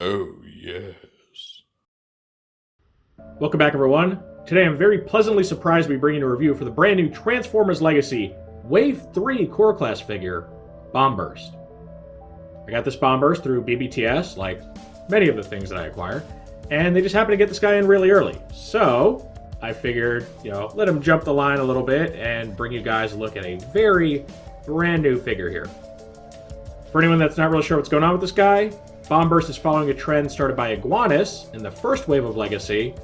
Oh, yes. Welcome back, everyone. Today I'm very pleasantly surprised to be bringing a review for the brand new Transformers Legacy Wave 3 Core Class figure, Bomb-Burst. I got this Bomb-Burst through BBTS, like many of the things that I acquire, and they just happened to get this guy in really early. So I figured, let him jump the line a little bit and bring you guys a look at a very brand new figure here. For anyone that's not really sure what's going on with this guy, Bomb-Burst is following a trend started by Iguanus in the first wave of Legacy,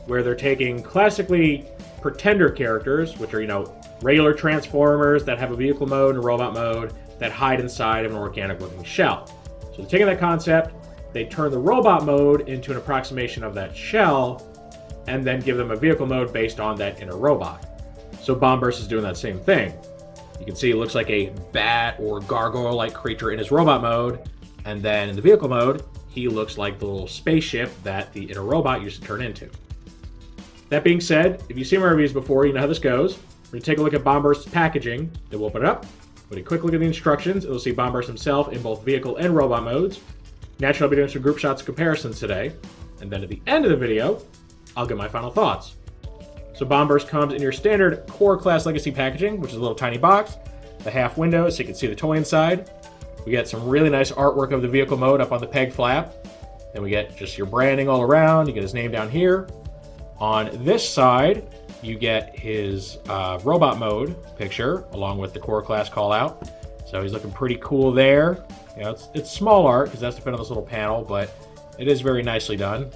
where they're taking classically Pretender characters, which are, regular Transformers that have a vehicle mode and a robot mode that hide inside of an organic-looking shell. So they're taking that concept, they turn the robot mode into an approximation of that shell, and then give them a vehicle mode based on that inner robot. So Bomb-Burst is doing that same thing. You can see it looks like a bat or gargoyle-like creature in his robot mode, and then in the vehicle mode, he looks like the little spaceship that the inner robot used to turn into. That being said, if you've seen my reviews before, you know how this goes. We're going to take a look at Bomb-Burst's packaging, then we'll open it up, put a quick look at the instructions, and we'll see Bomb-Burst himself in both vehicle and robot modes. Naturally, I'll be doing some group shots and comparisons today, and then at the end of the video, I'll give my final thoughts. So Bomb-Burst comes in your standard Core Class Legacy packaging, which is a little tiny box, the half window so you can see the toy inside. We get some really nice artwork of the vehicle mode up on the peg flap. Then we get just your branding all around. You get his name down here. On this side, you get his robot mode picture, along with the Core Class call out. So he's looking pretty cool there. It's small art, because that's to fit on this little panel, but it is very nicely done.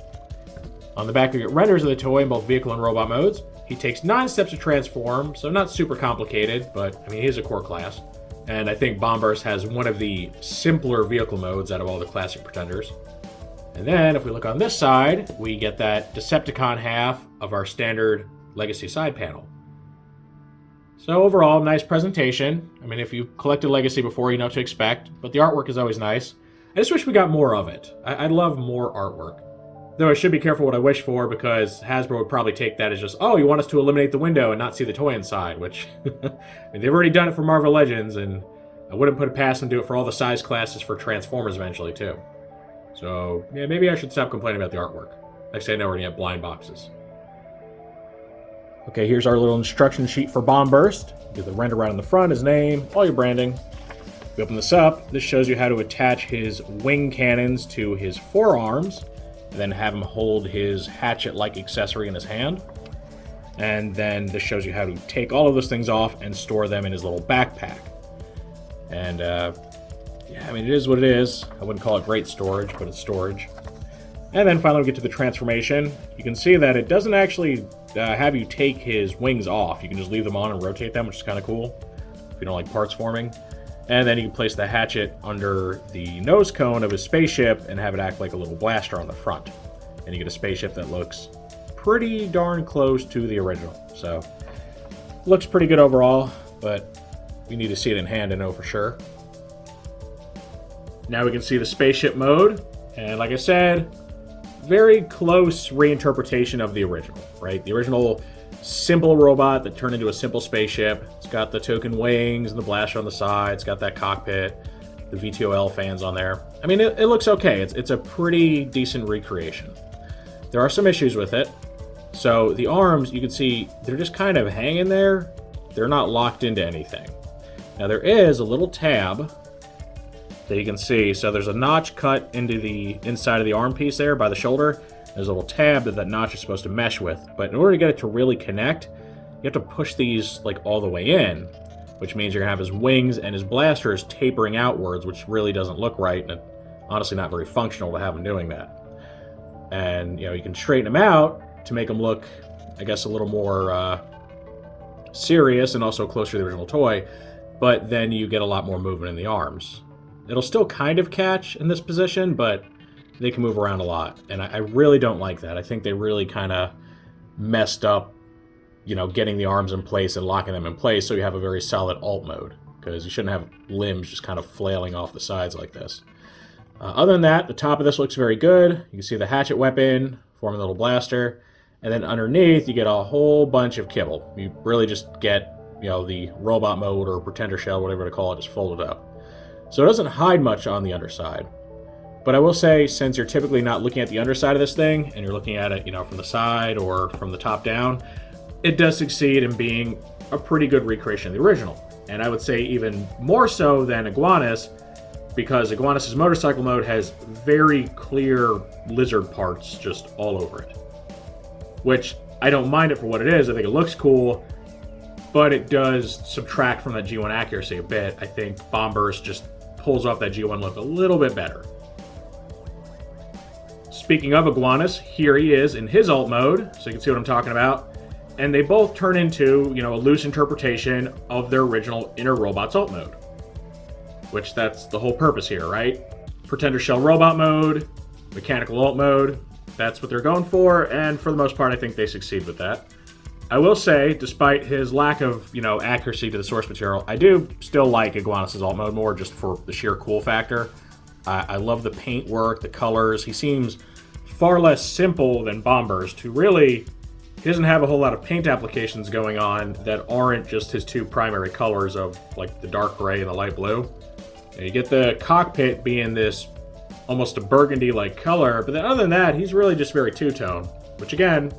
On the back, we get renders of the toy in both vehicle and robot modes. He takes 9 steps to transform, so not super complicated, but he is a Core Class. And I think Bomb-Burst has one of the simpler vehicle modes out of all the classic Pretenders. And then, if we look on this side, we get that Decepticon half of our standard Legacy side panel. So overall, nice presentation. If you've collected Legacy before, you know what to expect, but the artwork is always nice. I just wish we got more of it. I'd love more artwork. Though I should be careful what I wish for, because Hasbro would probably take that as just, oh, you want us to eliminate the window and not see the toy inside, which, they've already done it for Marvel Legends, and I wouldn't put it past them to do it for all the size classes for Transformers eventually, too. So, yeah, maybe I should stop complaining about the artwork. Next thing I know, we're going to get blind boxes. Okay, here's our little instruction sheet for Bomb-Burst. Get the render right on the front, his name, all your branding. If we open this up, this shows you how to attach his wing cannons to his forearms, and then have him hold his hatchet-like accessory in his hand. And then this shows you how to take all of those things off and store them in his little backpack. And, it is what it is. I wouldn't call it great storage, but it's storage. And then finally we get to the transformation. You can see that it doesn't actually have you take his wings off. You can just leave them on and rotate them, which is kind of cool, if you don't like parts forming. And then you can place the hatchet under the nose cone of his spaceship and have it act like a little blaster on the front. And you get a spaceship that looks pretty darn close to the original. So, looks pretty good overall, but we need to see it in hand to know for sure. Now we can see the spaceship mode, and like I said, very close reinterpretation of the original, right? The original simple robot that turned into a simple spaceship. It's got the token wings and the blaster on the side. It's got that cockpit, the VTOL fans on there. It looks okay. It's a pretty decent recreation. There are some issues with it. So the arms, you can see, they're just kind of hanging there. They're not locked into anything. Now there is a little tab that you can see. So there's a notch cut into the inside of the arm piece there by the shoulder. There's a little tab that notch is supposed to mesh with. But in order to get it to really connect, you have to push these all the way in, which means you're going to have his wings and his blasters tapering outwards, which really doesn't look right, and honestly not very functional to have him doing that. And, you can straighten them out to make them look, I guess, a little more serious and also closer to the original toy, but then you get a lot more movement in the arms. It'll still kind of catch in this position, but they can move around a lot, and I really don't like that. I think they really kind of messed up, getting the arms in place and locking them in place so you have a very solid alt mode, because you shouldn't have limbs just kind of flailing off the sides like this. Other than that, the top of this looks very good. You can see the hatchet weapon, forming a little blaster, and then underneath you get a whole bunch of kibble. You really just get, the robot mode or pretender shell, whatever to call it, just folded up. So it doesn't hide much on the underside. But I will say, since you're typically not looking at the underside of this thing, and you're looking at it, from the side or from the top down, it does succeed in being a pretty good recreation of the original. And I would say even more so than Iguanus, because Iguanus' motorcycle mode has very clear lizard parts just all over it. Which, I don't mind it for what it is. I think it looks cool, but it does subtract from that G1 accuracy a bit. I think Bomb-Burst just pulls off that G1 look a little bit better. Speaking of Iguanus, here he is in his alt mode, so you can see what I'm talking about. And they both turn into, a loose interpretation of their original Inner Robots alt mode. Which that's the whole purpose here, right? Pretender Shell Robot mode, Mechanical alt mode. That's what they're going for, and for the most part, I think they succeed with that. I will say, despite his lack of, accuracy to the source material, I do still like Iguanus' alt mode more, just for the sheer cool factor. I love the paint work, the colors. He seems far less simple than Bomb-Burst, who really, he doesn't have a whole lot of paint applications going on that aren't just his two primary colors of, like, the dark gray and the light blue. And you get the cockpit being this almost a burgundy-like color, but then other than that, he's really just very two-tone, which again,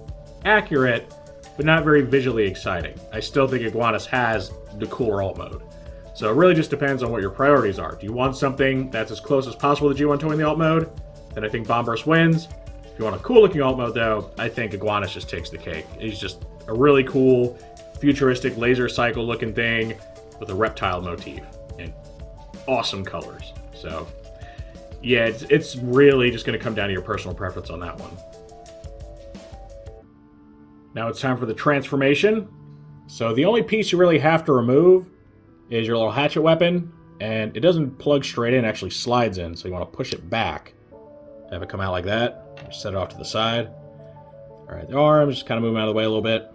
accurate, but not very visually exciting. I still think Iguanus has the cooler alt mode. So it really just depends on what your priorities are. Do you want something that's as close as possible to G1 toy in the alt mode? Then I think Bomb-Burst wins. If you want a cool-looking alt mode, though, I think Iguanus just takes the cake. He's just a really cool, futuristic laser cycle-looking thing with a reptile motif and awesome colors. So, yeah, it's really just going to come down to your personal preference on that one. Now it's time for the transformation. So the only piece you really have to remove is your little hatchet weapon, and it doesn't plug straight in, it actually slides in, so you want to push it back. Have it come out like that. Just set it off to the side. Alright, the arms, just kind of move them out of the way a little bit.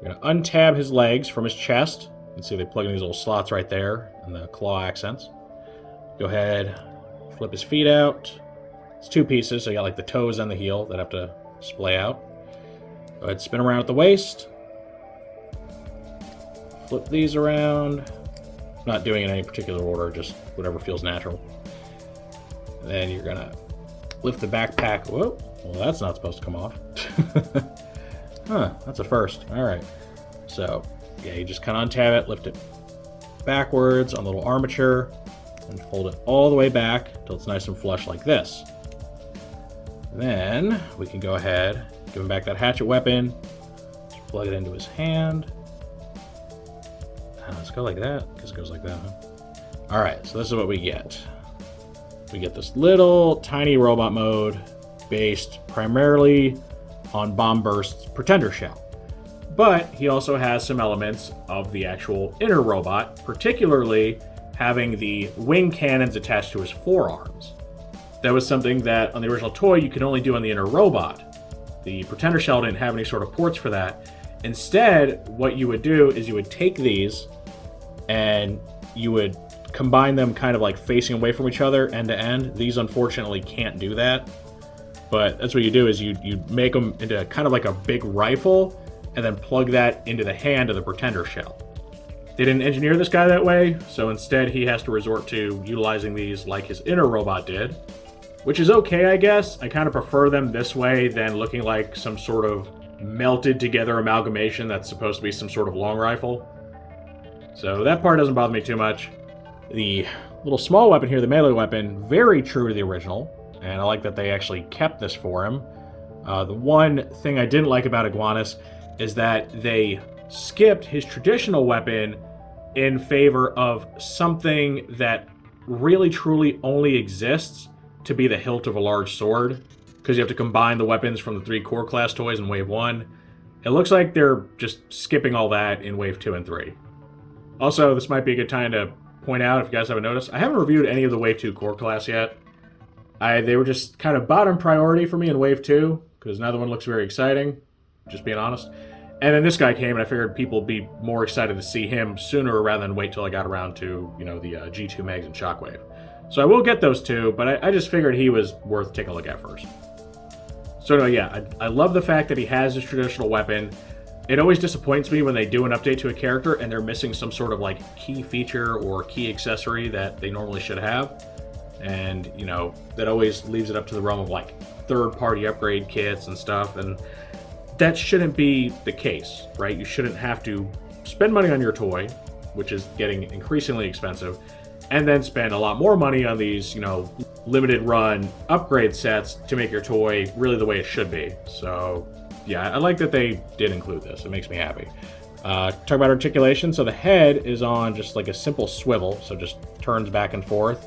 You're going to untab his legs from his chest. You can see they plug in these little slots right there, and the claw accents. Go ahead, flip his feet out. It's two pieces, so you got like the toes and the heel that have to splay out. Go ahead, spin around at the waist. Flip these around. Not doing it in any particular order, just whatever feels natural. And then you're gonna lift the backpack. Whoa, well that's not supposed to come off. Huh, that's a first. Alright. So, yeah, you just kind of untab it, lift it backwards on the little armature, and fold it all the way back until it's nice and flush like this. Then we can go ahead, give him back that hatchet weapon, just plug it into his hand. Let's go like that, because it goes like that, huh? Alright, so this is what we get. We get this little tiny robot mode based primarily on Bomb-Burst's Pretender Shell. But he also has some elements of the actual inner robot, particularly having the wing cannons attached to his forearms. That was something that on the original toy you could only do on the inner robot. The Pretender Shell didn't have any sort of ports for that. Instead, what you would do is you would take these and you would combine them kind of like facing away from each other end to end. These unfortunately can't do that. But that's what you do is you make them into kind of like a big rifle and then plug that into the hand of the Pretender Shell. They didn't engineer this guy that way, so instead he has to resort to utilizing these like his inner robot did, which is okay, I guess. I kind of prefer them this way than looking like some sort of melted together amalgamation that's supposed to be some sort of long rifle. So that part doesn't bother me too much. The little small weapon here, the melee weapon, very true to the original, and I like that they actually kept this for him. The one thing I didn't like about Iguanus is that they skipped his traditional weapon in favor of something that really truly only exists to be the hilt of a large sword, because you have to combine the weapons from the 3 core class toys in Wave 1. It looks like they're just skipping all that in Wave 2 and 3. Also, this might be a good time to point out, if you guys haven't noticed, I haven't reviewed any of the Wave 2 core class yet. They were just kind of bottom priority for me in Wave 2, because neither one looks very exciting, just being honest. And then this guy came, and I figured people would be more excited to see him sooner rather than wait till I got around to, the G2 Megs and Shockwave. So I will get those two, but I just figured he was worth taking a look at first. So anyway, yeah, I love the fact that he has his traditional weapon. It always disappoints me when they do an update to a character and they're missing some sort of like key feature or key accessory that they normally should have. and that always leaves it up to the realm of like third-party upgrade kits and stuff, and that shouldn't be the case, right? You shouldn't have to spend money on your toy, which is getting increasingly expensive, and then spend a lot more money on these, limited run upgrade sets to make your toy really the way it should be. So yeah, I like that they did include this. It makes me happy. Talk about articulation. So the head is on just like a simple swivel, so just turns back and forth,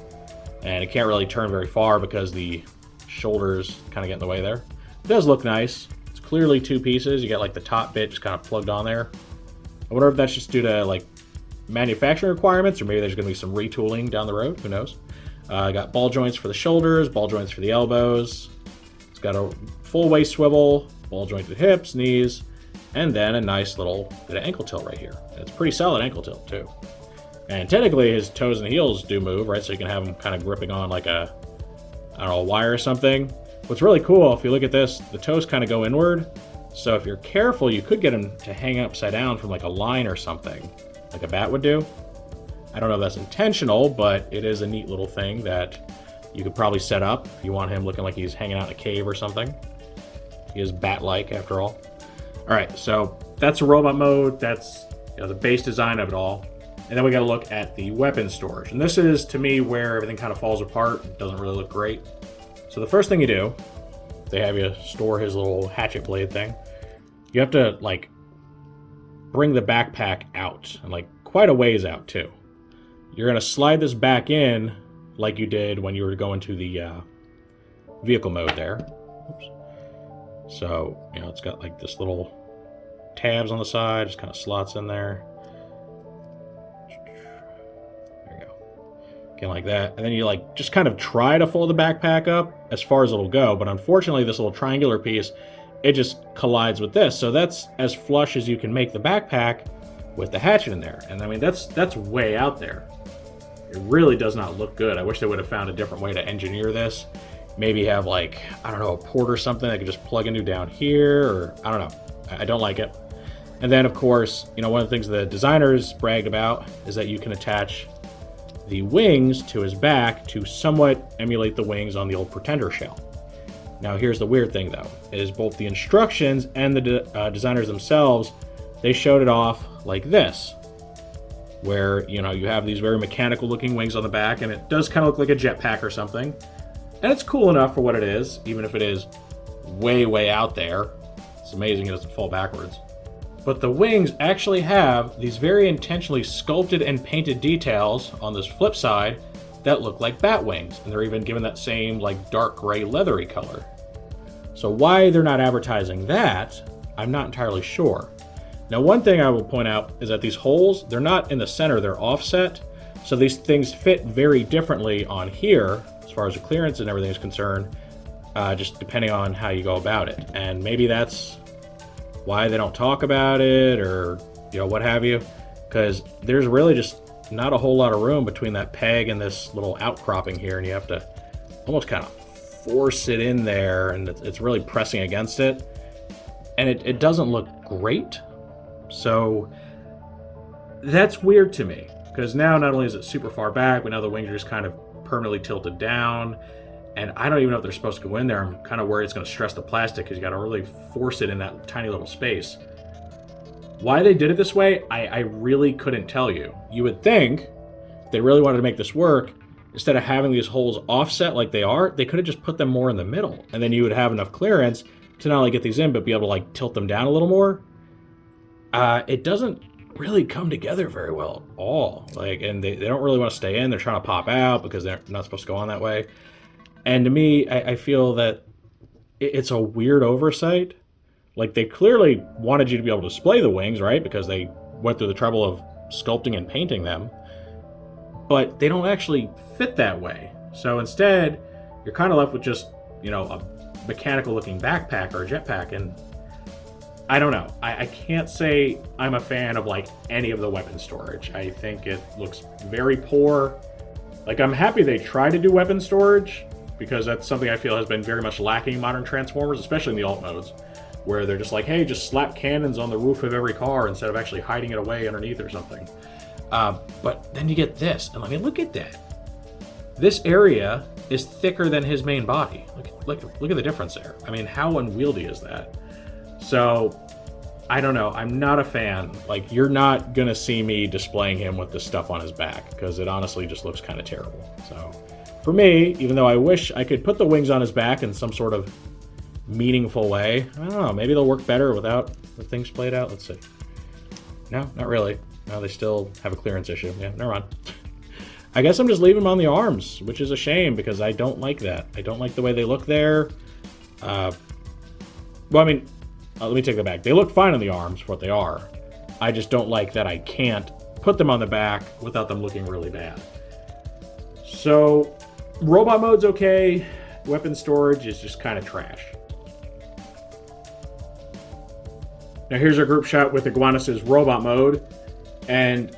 and it can't really turn very far because the shoulders kind of get in the way there. It does look nice. It's clearly two pieces. You got like the top bit just kind of plugged on there. I wonder if that's just due to like manufacturing requirements, or maybe there's going to be some retooling down the road. Who knows? Got ball joints for the shoulders, ball joints for the elbows. It's got a full waist swivel, ball jointed hips, knees, and then a nice little bit of ankle tilt right here. It's pretty solid ankle tilt too. And technically his toes and heels do move, right? So you can have them kind of gripping on like a wire or something. What's really cool, if you look at this, the toes kind of go inward. So if you're careful, you could get them to hang upside down from like a line or something, like a bat would do. I don't know if that's intentional, but it is a neat little thing that you could probably set up if you want him looking like he's hanging out in a cave or something. He is bat-like after all. All right, so that's a robot mode. That's the base design of it all. And then we got to look at the weapon storage. And this is, to me, where everything kind of falls apart. It doesn't really look great. So the first thing you do, they have you store his little hatchet blade thing. You have to, like, bring the backpack out, and, like, quite a ways out, too. You're going to slide this back in like you did when you were going to the vehicle mode there. Oops. So, it's got, like, this little tabs on the side, just kind of slots in there. There you go. Again, like that. And then you, like, just kind of try to fold the backpack up as far as it'll go, but unfortunately this little triangular piece, it just collides with this. So that's as flush as you can make the backpack with the hatchet in there. And I mean, that's way out there. It really does not look good. I wish they would have found a different way to engineer this. Maybe have, like, I don't know, a port or something that could just plug into down here, or I don't know. I don't like it. And then, of course, one of the things the designers bragged about is that you can attach the wings to his back to somewhat emulate the wings on the old Pretender shell. Now, here's the weird thing, though, is both the instructions and the designers themselves, they showed it off like this, where, you have these very mechanical-looking wings on the back, and it does kind of look like a jetpack or something. And it's cool enough for what it is, even if it is way, way out there. It's amazing it doesn't fall backwards. But the wings actually have these very intentionally sculpted and painted details on this flip side that look like bat wings, and they're even given that same, like, dark gray leathery color. So why they're not advertising that, I'm not entirely sure. Now, one thing I will point out is that these holes, they're not in the center, they're offset. So these things fit very differently on here, as far as the clearance and everything is concerned, just depending on how you go about it. And maybe that's why they don't talk about it, or, what have you. Because there's really just not a whole lot of room between that peg and this little outcropping here, and you have to almost kind of force it in there, and it's really pressing against it. And it doesn't look great. So that's weird to me, because now not only is it super far back, but now the wings are just kind of permanently tilted down, and I don't even know if they're supposed to go in there. I'm kind of worried it's going to stress the plastic, because you got to really force it in that tiny little space. Why they did it this way, I really couldn't tell you. You would think if they really wanted to make this work, instead of having these holes offset like they are, they could have just put them more in the middle, and then you would have enough clearance to not only get these in, but be able to, like, tilt them down a little more. It doesn't really come together very well at all. Like, and they don't really want to stay in. They're trying to pop out because they're not supposed to go on that way. And to me, I feel that it's a weird oversight. Like, they clearly wanted you to be able to display the wings, right? Because they went through the trouble of sculpting and painting them. But they don't actually fit that way. So instead, you're kind of left with just, a mechanical-looking backpack or a jetpack, and I don't know. I can't say I'm a fan of, like, any of the weapon storage. I think it looks very poor. Like, I'm happy they try to do weapon storage, because that's something I feel has been very much lacking in modern Transformers, especially in the alt modes, where they're just like, hey, just slap cannons on the roof of every car instead of actually hiding it away underneath or something. But then you get this, and I mean, look at that. This area is thicker than his main body. Look at the difference there. I mean, how unwieldy is that? So, I don't know. I'm not a fan. Like, you're not going to see me displaying him with this stuff on his back, because it honestly just looks kind of terrible. So, for me, even though I wish I could put the wings on his back in some sort of meaningful way, I don't know. Maybe they'll work better without the things played out. Let's see. No, not really. No, they still have a clearance issue. Yeah, never mind. I guess I'm just leaving them on the arms, which is a shame because I don't like that. I don't like the way they look there. Well, I mean, let me take that back. They look fine on the arms for what they are. I just don't like that I can't put them on the back without them looking really bad. So, robot mode's okay. Weapon storage is just kind of trash. Now here's our group shot with Iguanus' robot mode. And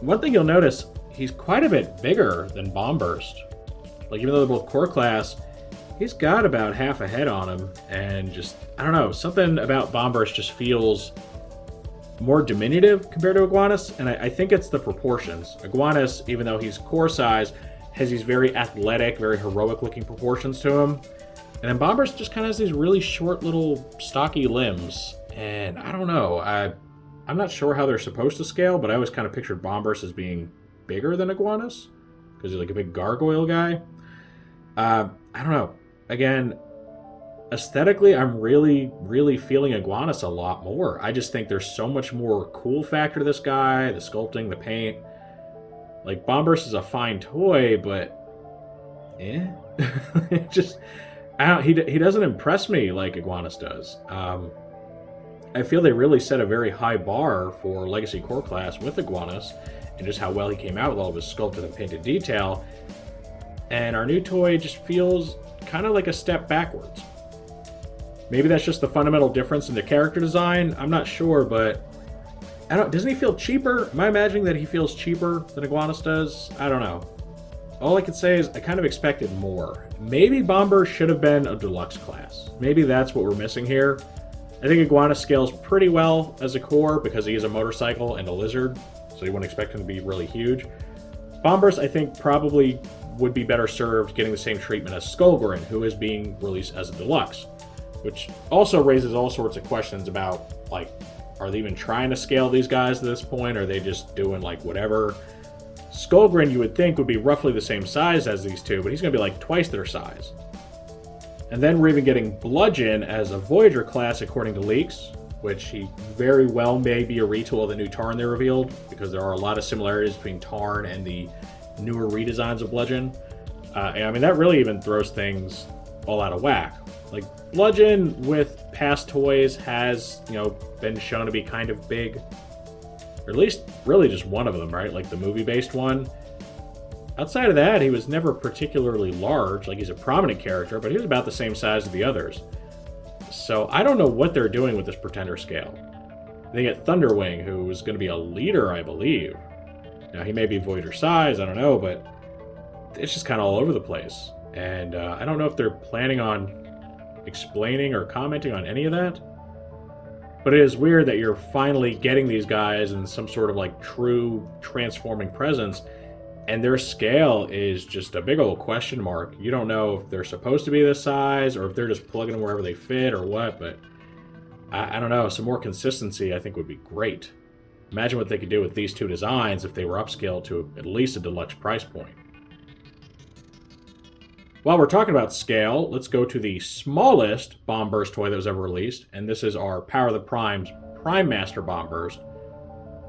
one thing you'll notice, he's quite a bit bigger than Bomb-Burst. Like, even though they're both core class, he's got about half a head on him. And just, I don't know, something about Bomb-Burst just feels more diminutive compared to Iguanus. And I think it's the proportions. Iguanus, even though he's core size, has these very athletic, very heroic looking proportions to him. And then Bomb-Burst just kind of has these really short little stocky limbs. And I don't know, I'm not sure how they're supposed to scale, but I always kind of pictured Bomb-Burst as being bigger than Iguanus, because he's like a big gargoyle guy. I don't know. Again, aesthetically, I'm really, really feeling Iguanus a lot more. I just think there's so much more cool factor to this guy, the sculpting, the paint. Like, Bomb-Burst is a fine toy, but just, he doesn't impress me like Iguanus does. I feel they really set a very high bar for Legacy Core Class with Iguanus, and just how well he came out with all of his sculpted and painted detail. And our new toy just feels kind of like a step backwards. Maybe that's just the fundamental difference in the character design. I'm not sure, but doesn't he feel cheaper? Am I imagining that he feels cheaper than Iguanus does? I don't know. All I can say is I kind of expected more. Maybe Bomb-Burst should have been a deluxe class. Maybe that's what we're missing here. I think Iguanus scales pretty well as a core because he is a motorcycle and a lizard, so you wouldn't expect him to be really huge. Bomb-Burst, I think, probably would be better served getting the same treatment as Skullgrin, who is being released as a deluxe, which also raises all sorts of questions about, like, are they even trying to scale these guys at this point? Or are they just doing, like, whatever? Skullgrin, you would think, would be roughly the same size as these two, but he's going to be, like, twice their size. And then we're even getting Bludgeon as a Voyager class, according to leaks, which he very well may be a retool of the new Tarn they revealed, because there are a lot of similarities between Tarn and the newer redesigns of Bludgeon. And I mean, that really even throws things all out of whack. Like, Bludgeon with past toys has, been shown to be kind of big. Or at least, really just one of them, right? Like the movie-based one. Outside of that, he was never particularly large. Like, he's a prominent character, but he was about the same size as the others. So I don't know what they're doing with this Pretender scale. They get Thunderwing, who is going to be a leader, I believe. Now, he may be Voyager size, I don't know, but it's just kind of all over the place. And I don't know if they're planning on explaining or commenting on any of that. But it is weird that you're finally getting these guys in some sort of, like, true transforming presence, and their scale is just a big old question mark. You don't know if they're supposed to be this size, or if they're just plugging them wherever they fit, or what, but I don't know. Some more consistency, I think, would be great. Imagine what they could do with these two designs if they were upscaled to at least a deluxe price point. While we're talking about scale, let's go to the smallest Bomb-Burst toy that was ever released, and this is our Power of the Prime's Prime Master Bomb-Burst.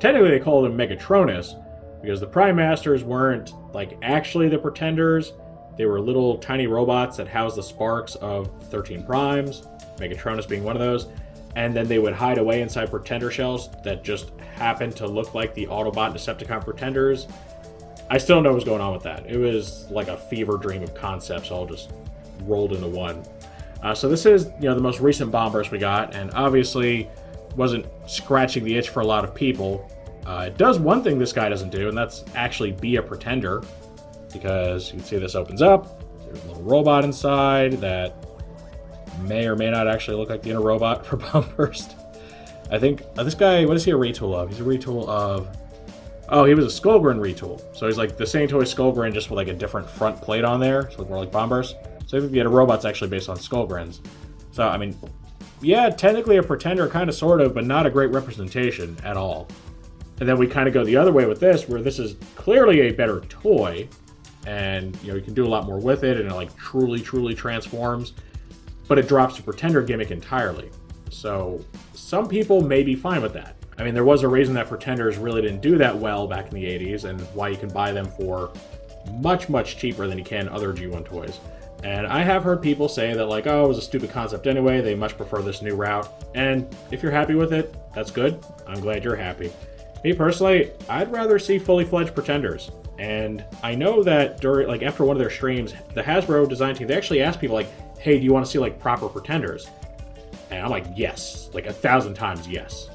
Technically, they called him Megatronus, because the Prime Masters weren't, like, actually the Pretenders. They were little tiny robots that housed the sparks of 13 Primes, Megatronus being one of those, and then they would hide away inside Pretender shells that just happened to look like the Autobot Decepticon Pretenders. I still don't know what's going on with that. It was like a fever dream of concepts all just rolled into one. So this is, the most recent Bomb-Burst we got, and obviously wasn't scratching the itch for a lot of people. It does one thing this guy doesn't do, and that's actually be a Pretender, because you can see this opens up. There's a little robot inside that may or may not actually look like the inner robot for Bomb-Burst. I think this guy, what is he a retool of? He's a retool of Oh, he was a Skullgrin retool. So he's like the same toy Skullgrin, just with like a different front plate on there. So more like Bomb-Burst. So the robot's actually based on Skullgrins. So, I mean, yeah, technically a Pretender, kind of, sort of, but not a great representation at all. And then we kind of go the other way with this, where this is clearly a better toy. And, you know, you can do a lot more with it, and it, like, truly transforms. But it drops the Pretender gimmick entirely. So, some people may be fine with that. I mean, there was a reason that Pretenders really didn't do that well back in the 80s, and why you can buy them for much cheaper than you can other G1 toys. And I have heard people say that, like, oh, it was a stupid concept anyway, they much prefer this new route. And if you're happy with it, that's good. I'm glad you're happy. Me personally, I'd rather see fully fledged Pretenders. And I know that during, like, after one of their streams, the Hasbro design team, they actually asked people, like, hey, do you want to see, like, proper Pretenders? And I'm like, yes, like 1,000 times yes.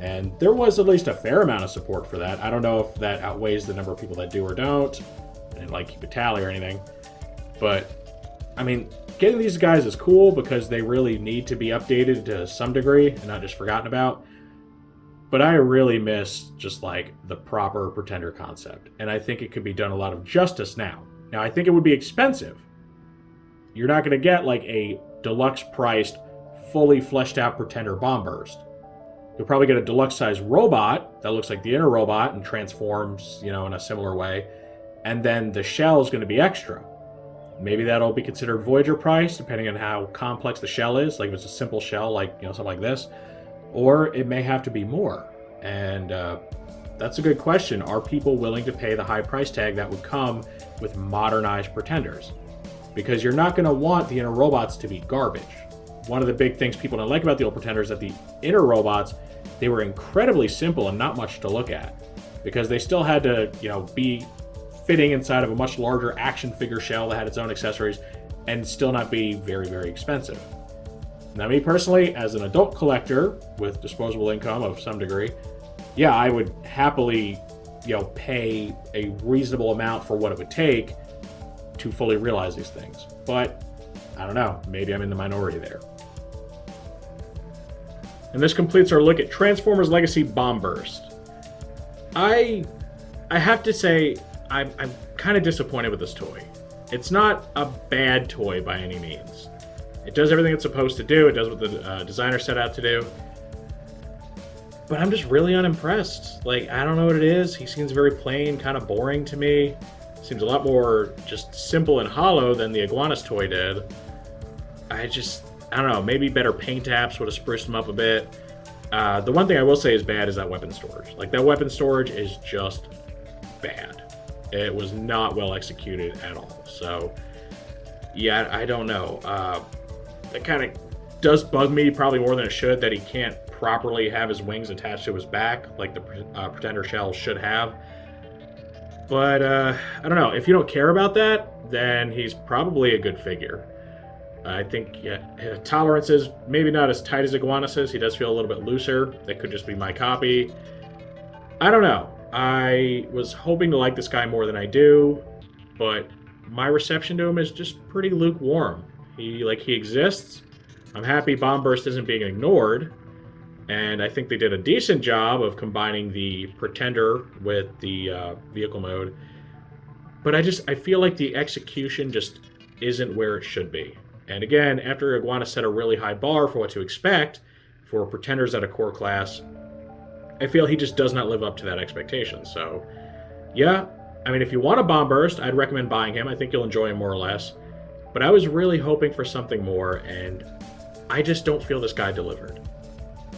And there was at least a fair amount of support for that. I don't know if that outweighs the number of people that do or don't. I didn't like keep a tally or anything. But, I mean, getting these guys is cool because they really need to be updated to some degree and not just forgotten about. But I really miss just like the proper Pretender concept. And I think it could be done a lot of justice now. Now, I think it would be expensive. You're not going to get like a deluxe priced, fully fleshed out Pretender Bomb-Burst. You'll probably get a deluxe size robot that looks like the inner robot and transforms, you know, in a similar way. And then the shell is going to be extra. Maybe that'll be considered Voyager price, depending on how complex the shell is. Like if it's a simple shell, like, you know, something like this. Or it may have to be more. And that's a good question. Are people willing to pay the high price tag that would come with modernized Pretenders? Because you're not going to want the inner robots to be garbage. One of the big things people don't like about the old Pretenders is that the inner robots, they were incredibly simple and not much to look at. Because they still had to, you know, be fitting inside of a much larger action figure shell that had its own accessories and still not be very expensive. Now, me personally, as an adult collector with disposable income of some degree, yeah, I would happily, you know, pay a reasonable amount for what it would take to fully realize these things. But I don't know, maybe I'm in the minority there. And this completes our look at Transformers Legacy Bomb-Burst. I have to say, I'm kind of disappointed with this toy. It's not a bad toy by any means. It does everything it's supposed to do. It does what the designer set out to do. But I'm just really unimpressed. Like, I don't know what it is. He seems very plain, kind of boring to me. Seems a lot more just simple and hollow than the Iguanus toy did. I don't know, maybe better paint apps would have spruced him up a bit. The one thing I will say is bad is that weapon storage. Like, that weapon storage is just bad. It was not well executed at all. So, yeah, I don't know. That kind of does bug me probably more than it should, that he can't properly have his wings attached to his back like the Pretender shell should have. But, I don't know. If you don't care about that, then he's probably a good figure. I think tolerance is maybe not as tight as Iguanus's. He does feel a little bit looser. That could just be my copy. I don't know. I was hoping to like this guy more than I do, but my reception to him is just pretty lukewarm. He exists. I'm happy Bomb-Burst isn't being ignored, and I think they did a decent job of combining the Pretender with the vehicle mode. But I feel like the execution just isn't where it should be. And again, after Iguanus set a really high bar for what to expect for Pretenders at a core class, I feel he just does not live up to that expectation. So, yeah, I mean, if you want a Bomb-Burst, I'd recommend buying him. I think you'll enjoy him more or less. But I was really hoping for something more, and I just don't feel this guy delivered.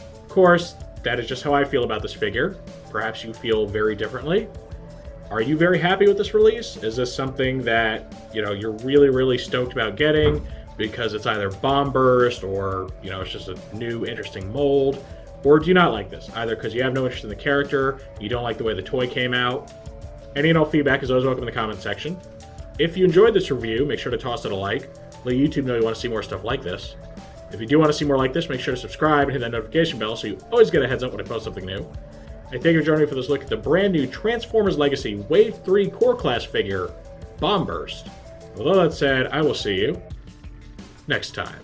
Of course, that is just how I feel about this figure. Perhaps you feel very differently. Are you very happy with this release? Is this something that, you know, you're really stoked about getting because it's either Bomb-Burst or, you know, it's just a new interesting mold? Or do you not like this? Either because you have no interest in the character, you don't like the way the toy came out. Any and all feedback is always welcome in the comment section. If you enjoyed this review, make sure to toss it a like. Let YouTube know you want to see more stuff like this. If you do want to see more like this, make sure to subscribe and hit that notification bell so you always get a heads up when I post something new. I thank you for joining me for this look at the brand new Transformers Legacy Wave 3 Core Class figure, Bomb-Burst. With all that said, I will see you next time.